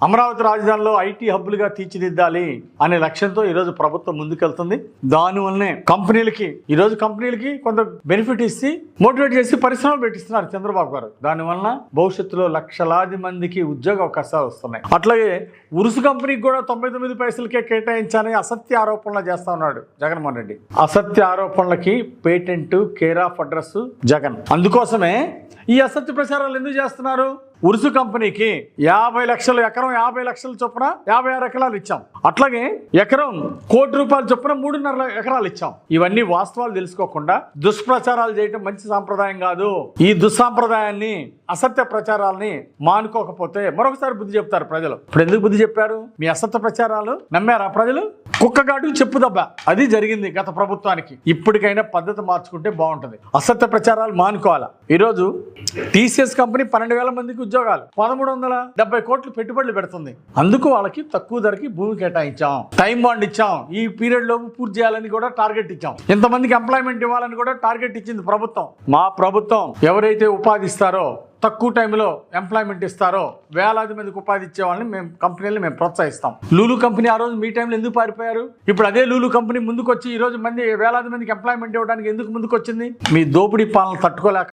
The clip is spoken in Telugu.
అమరావతి రాజధానిలో ఐటీ హబ్బులుగా తీర్చిదిద్దాలి అనే లక్ష్యంతో ఈరోజు ప్రభుత్వం ముందుకెళ్తుంది. దానివల్లనే కంపెనీలకి కొంత బెనిఫిట్ ఇచ్చి మోటివేట్ చేసి పరిశ్రమలు పెట్టిస్తున్నారు చంద్రబాబు గారు. దానివల్ల భవిష్యత్తులో లక్షలాది మందికి ఉద్యోగ అవకాశాలు వస్తున్నాయి. అట్లాగే ఉరుసు కంపెనీకి కూడా 99 పైసలకే కేటాయించాలని అసత్య ఆరోపణలు చేస్తా ఉన్నాడు జగన్మోహన్ రెడ్డి. అసత్య ఆరోపణలకి patent care of address Jagan. అందుకోసమే ఈ అసత్య ప్రచారాలు ఎందుకు చేస్తున్నారు? ఉరుసు కంపెనీకి 50 లక్షలు ఎకరం 50 లక్షల చొప్పున 56 ఎకరాలు ఇచ్చాం. అట్లాగే ఎకరం ₹1 కోటి చొప్పున 3.5 ఎకరాలు ఇచ్చాం. ఇవన్నీ వాస్తవాలు తెలుసుకోకుండా దుష్ప్రచారాలు చేయడం మంచి సాంప్రదాయం కాదు. ఈ దుస్సాంప్రదాయాన్ని అసత్య ప్రచారాలని మానుకోకపోతే మరొకసారి బుద్ధి చెప్తారు ప్రజలు. ఇప్పుడు ఎందుకు బుద్ధి చెప్పారు? మీ అసత్య ప్రచారాలు నమ్మారా ప్రజలు? కుక్కగాడు చెప్పు దెబ్బ అది జరిగింది గత ప్రభుత్వానికి. ఇప్పటికైనా పద్ధతి మార్చుకుంటే బాగుంటుంది. అసత్య ప్రచారాలు మానుకోవాలా. ఈరోజు టీసీఎస్ కంపెనీ 12,000 మందికి ఉద్యోగాలు, 1,370 కోట్లు పెట్టుబడులు పెడుతుంది. అందుకు వాళ్ళకి తక్కువ ధరకి భూమి కేటాయించాం, టైం బాండ్ ఇచ్చాం, ఈ పీరియడ్ లోపు పూర్తి చేయాలని కూడా టార్గెట్ ఇచ్చాం. ఇంతమందికి ఎంప్లాయ్మెంట్ ఇవ్వాలని కూడా టార్గెట్ ఇచ్చింది ప్రభుత్వం. మా ప్రభుత్వం ఎవరైతే ఉపాధి ఇస్తారో, తక్కువ టైంలో ఎంప్లాయ్మెంట్ ఇస్తారో, వేలాది మందికి ఉపాధి ఇచ్చే వాళ్ళని కంపెనీలను మేము ప్రోత్సహిస్తాం. లూలు కంపెనీ ఆ రోజు మీ టైంలో ఎందుకు పారిపోయారు? ఇప్పుడు అదే లూలు కంపెనీ ముందుకు వచ్చి ఈ రోజు వేలాది మందికి ఎంప్లాయ్మెంట్ ఇవ్వడానికి ఎందుకు ముందుకు వచ్చింది? మీ దోపిడీ పాలన తట్టుకోలేక